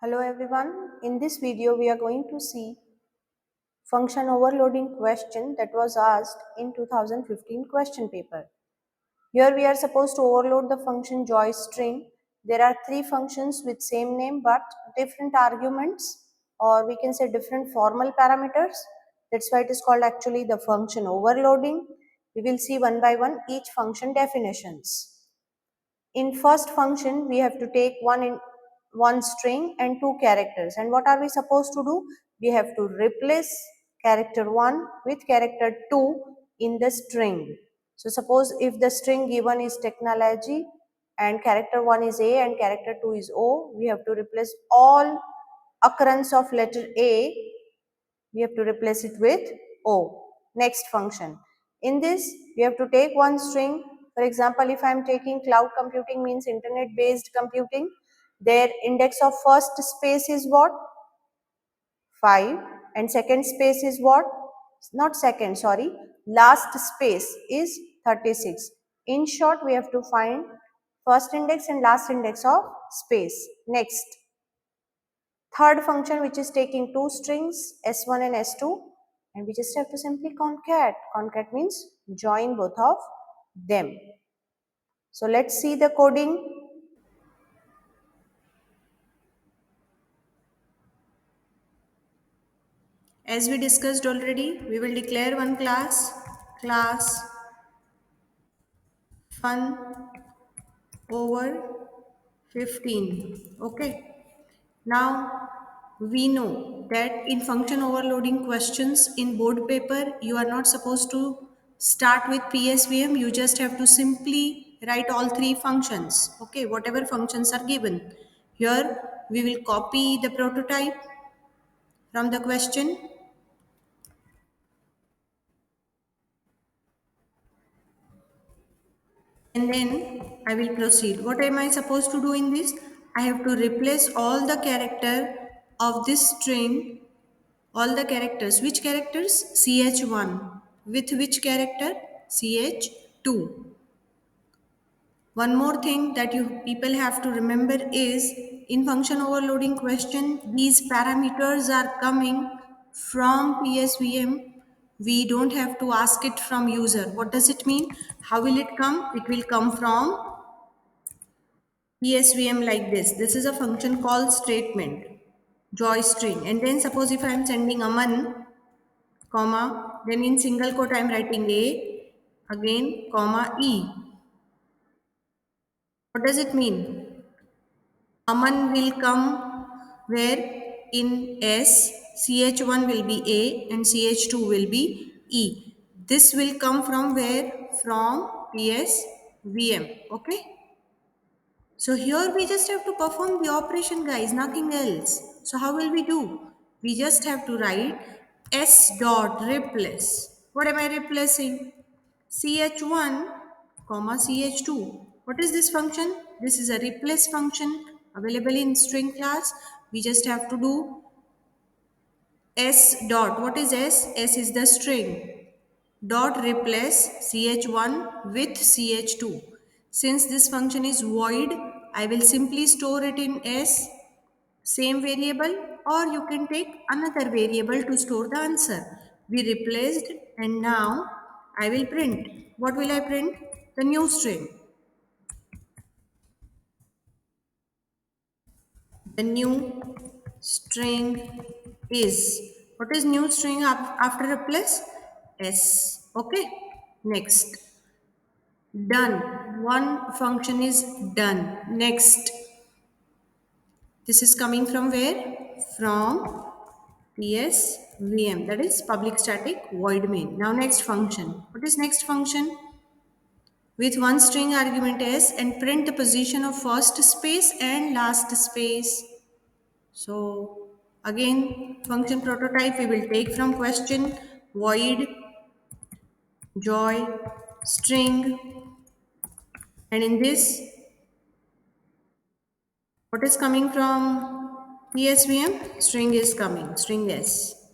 Hello everyone. In this video we are going to see function overloading question that was asked in 2015 question paper. Here we are supposed to overload the function joyString. There are three functions with same name but different arguments, or we can say different formal parameters. That's why it is called actually the function overloading. We will see one by one each function definitions. In first function we have to take one string and two characters, and what are we supposed to do? We have to replace character 1 with character 2 in the string. So suppose if the string given is technology and character 1 is A and character 2 is O, we have to replace all occurrence of letter A, we have to replace it with O. Next function. In this, we have to take one string. For example, if I am taking cloud computing means internet based computing, their index of first space is what? 5, and second space is what? Not second, sorry. Last space is 36. In short, we have to find first index and last index of space. Next. Third function, which is taking two strings s1 and s2, and we just have to simply concat. Concat means join both of them. So let's see the coding. As we discussed already, we will declare one class fun over 15. Okay. Now we know that in function overloading questions in board paper, you are not supposed to start with PSVM. You just have to simply write all three functions. Okay, whatever functions are given. Here we will copy the prototype from the question. And then I will proceed. What am I supposed to do in this? I have to replace all the character of this string, all the characters. Which characters? ch1. With which character? ch2. One more thing that you people have to remember is in function overloading question, these parameters are coming from PSVM. We don't have to ask it from user. What does it mean? How will it come? It will come from PSVM like this. This is a function called statement, joy string. And then suppose if I am sending Aman, comma, then in single quote I am writing A, again, comma, E. What does it mean? Aman will come where in S, CH1 will be A and CH2 will be E. This will come from where? From PSVM. Okay. So here we just have to perform the operation, guys, nothing else. So how will we do? We just have to write S dot replace. What am I replacing? CH1 comma CH2. What is this function? This is a replace function available in string class. We just have to do S dot. What is S? S is the string. Dot replace ch1 with ch2. Since this function is void, I will simply store it in S, same variable, or you can take another variable to store the answer. We replaced and now I will print. What will I print? The new string. The new string is. What is new string after replace? S. Okay. Next. Done. One function is done. Next. This is coming from where? From PSVM. That is public static void main. Now next function. What is next function? With one string argument s and print the position of first space and last space. So again, function prototype we will take from question void joy string, and in this what is coming from PSVM? String is coming, string s.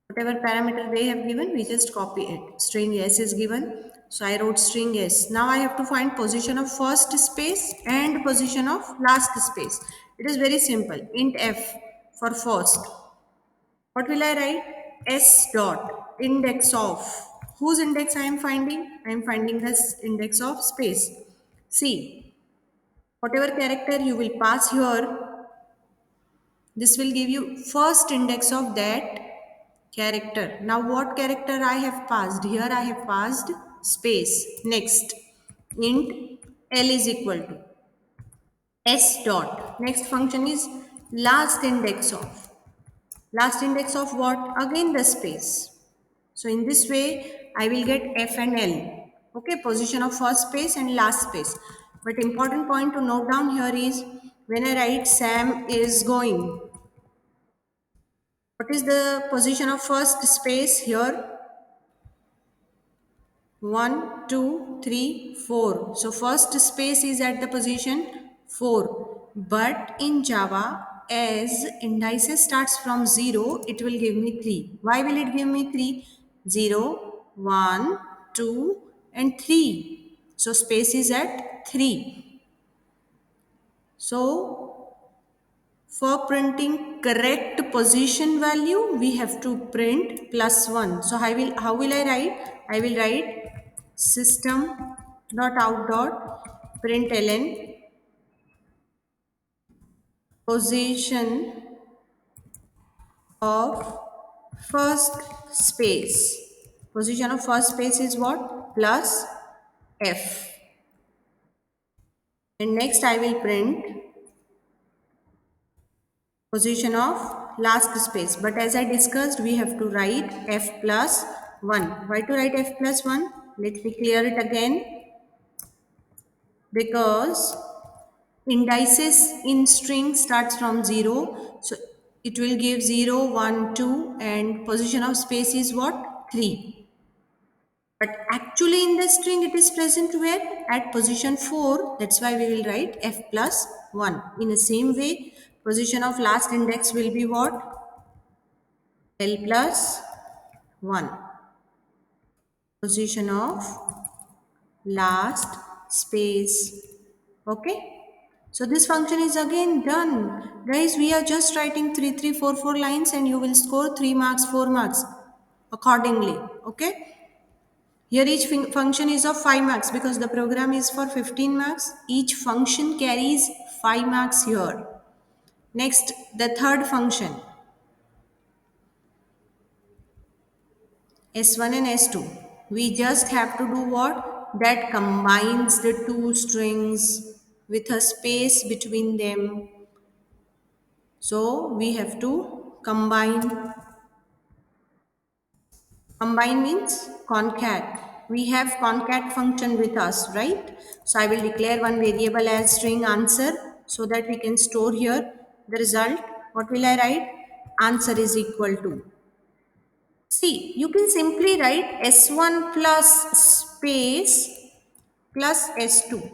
Whatever parameter they have given, we just copy it. String s is given. So I wrote string s. Now I have to find position of first space and position of last space. It is very simple. Int f for first. What will I write? S dot index of. Whose index I am finding? I am finding this index of space. See, whatever character you will pass here, this will give you first index of that character. Now what character I have passed? Here I have passed space. Next, int L is equal to S dot. Next function is last index of. Last index of what? Again the space. So in this way, I will get F and L. Okay, position of first space and last space. But important point to note down here is when I write Sam is going. What is the position of first space here? 1, 2, 3, 4. So first space is at the position 4. But in Java, as indices starts from 0, it will give me 3. Why will it give me 3? 0, 1, 2 and 3. So space is at 3. So for printing correct position value, we have to print +1. So how will I write? I will write system dot out dot println position of first space. Position of first space is what? Plus F. And next I will print position of last space. But as I discussed, we have to write F plus 1. Why to write F plus 1? Let me clear it again. Because indices in string starts from 0. So it will give 0, 1, 2 and position of space is what? 3. But actually in the string it is present where? At position 4. That's why we will write F plus 1. In the same way, position of last index will be what? L plus 1. Position of last space. Okay. So this function is again done. Guys, we are just writing 3, 3, 4, 4 lines and you will score 3 marks, 4 marks accordingly. Okay. Here each function is of 5 marks because the program is for 15 marks. Each function carries 5 marks here. Next, the third function. S1 and S2. We just have to do what? That combines the two strings with a space between them. So we have to combine. Combine means concat. We have concat function with us, right? So I will declare one variable as string answer so that we can store here the result. What will I write? Answer is equal to. See, you can simply write S1 plus space plus S2.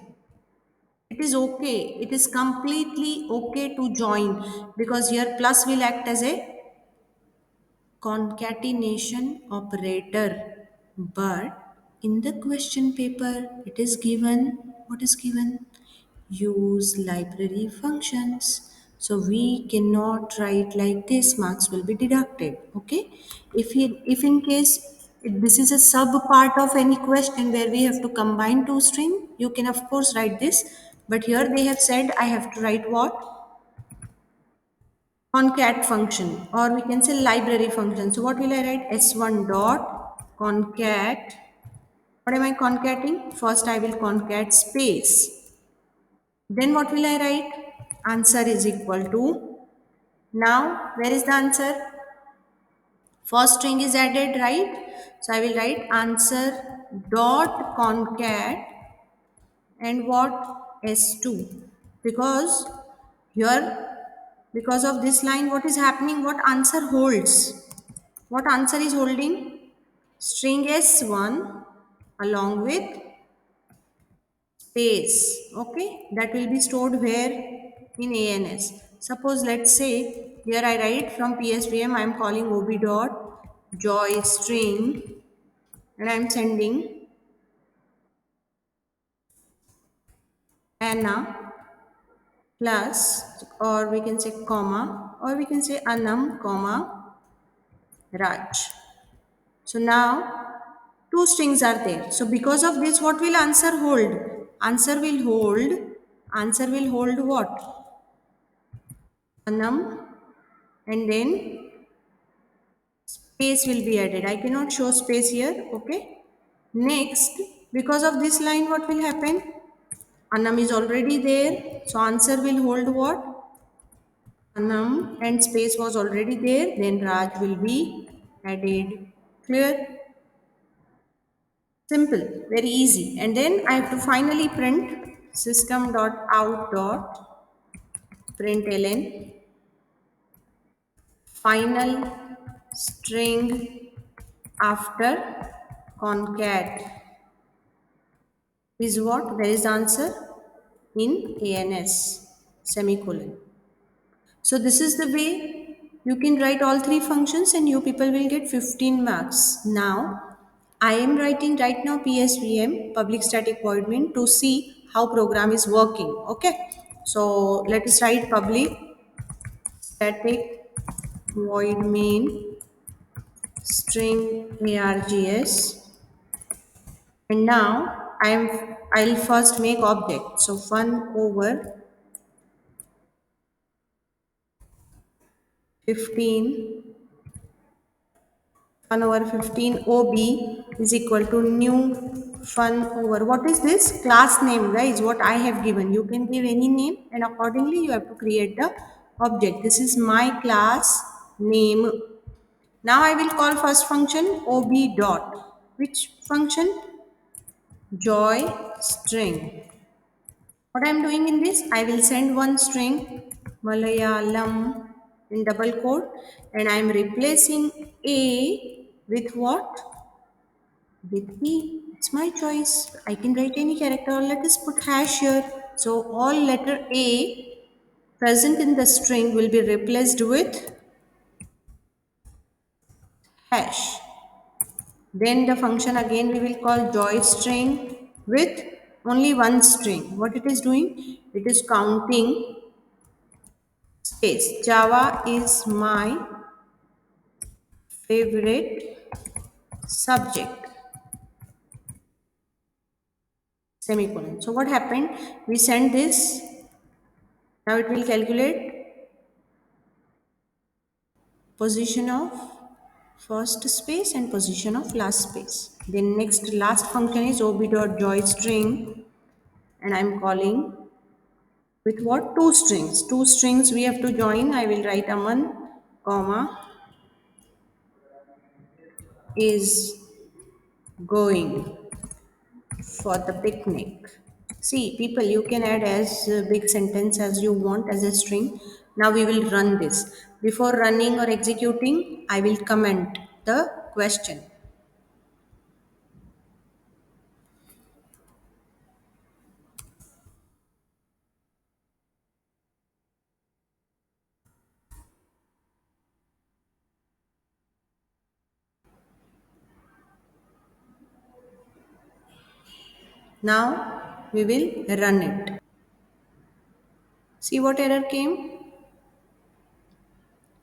It is okay. It is completely okay to join because here plus will act as a concatenation operator. But in the question paper, it is given, what is given? Use library functions. So we cannot write like this, marks will be deducted. Okay. If in case this is a sub part of any question where we have to combine two string, you can of course write this. But here they have said I have to write what? Concat function, or we can say library function. So what will I write? S1 dot concat. What am I concating? First I will concat space. Then what will I write? Answer is equal to. Now where is the answer? First string is added, right? So I will write answer dot concat and what? S2. Because here, because of this line, what is happening? What answer holds? What answer is holding? String S1 along with space. Okay, that will be stored where? In ANS. Suppose let's say here I write from PSVM I am calling ob dot joy string and I am sending Anna plus, or we can say comma, or we can say Anam comma Raj. So now two strings are there. So because of this, what will answer hold? Answer will hold. Answer will hold what? Anam, and then space will be added. I cannot show space here. Okay. Next, because of this line, what will happen? Anam is already there. So answer will hold what? Anam, and space was already there. Then Raj will be added. Clear? Simple, very easy. And then I have to finally print system.out.println final string after concat is what? There is answer in ANS semicolon. So this is the way you can write all three functions and you people will get 15 marks. Now I am writing right now PSVM, public static void main, to see how program is working. Okay. So let us write public static void main string args, and now I'll first make object. So fun over 15 fun over 15 OB is equal to new fun over, what is this? Class name, guys, what I have given. You can give any name and accordingly you have to create the object. This is my class name. Now I will call first function OB dot. Which function? Joy string. What I am doing in this, I will send one string Malayalam in double quote, and I am replacing A with what? With E. It's my choice. I can write any character. Let us put hash here. So all letter A present in the string will be replaced with hash. Then the function again we will call joy string with only one string. What it is doing? It is counting space. Java is my favorite subject. Semicolon. So what happened? We send this. Now it will calculate position of first space and position of last space. Then next last function is ob.joyString, and I am calling with what? Two strings. Two strings we have to join. I will write Aman, comma, is going for the picnic. See, people, you can add as big sentence as you want as a string. Now we will run this. Before running or executing, I will comment the question. Now we will run it. See what error came?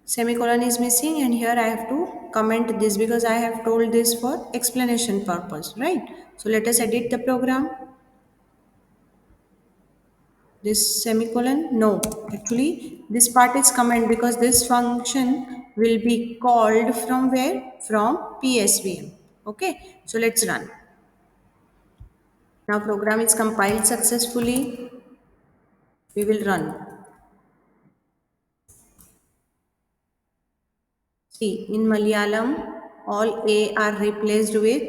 Semicolon is missing, and here I have to comment this because I have told this for explanation purpose, right? So let us edit the program. This semicolon, no, actually this part is comment because this function will be called from where? From PSVM. Okay, so let's run. Now program is compiled successfully. We will run. See, in Malayalam, all A are replaced with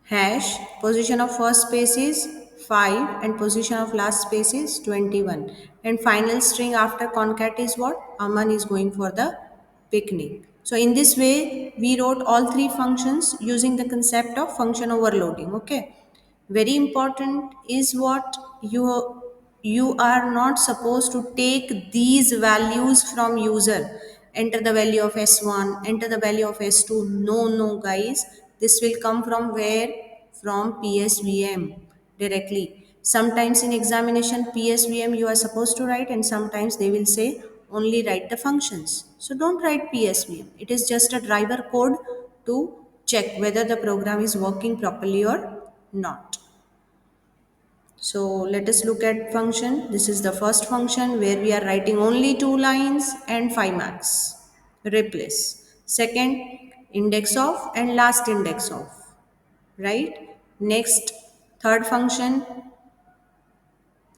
hash. Position of first space is 5 and position of last space is 21. And final string after concat is what? Aman is going for the picnic. So in this way, we wrote all three functions using the concept of function overloading. Okay. Very important is what you are not supposed to take these values from user. Enter the value of s1, enter the value of s2. No, guys, this will come from where? From PSVM directly. Sometimes in examination PSVM you are supposed to write, and sometimes they will say only write the functions. So don't write PSVM. It is just a driver code to check whether the program is working properly or not. So let us look at function. This is the first function where we are writing only 2 lines and 5 marks. Replace. Second, index of and last index of. Right? Next, third function,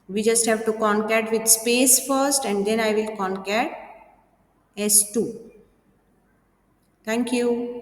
we just have to concat with space first, and then I will concat S2. Thank you.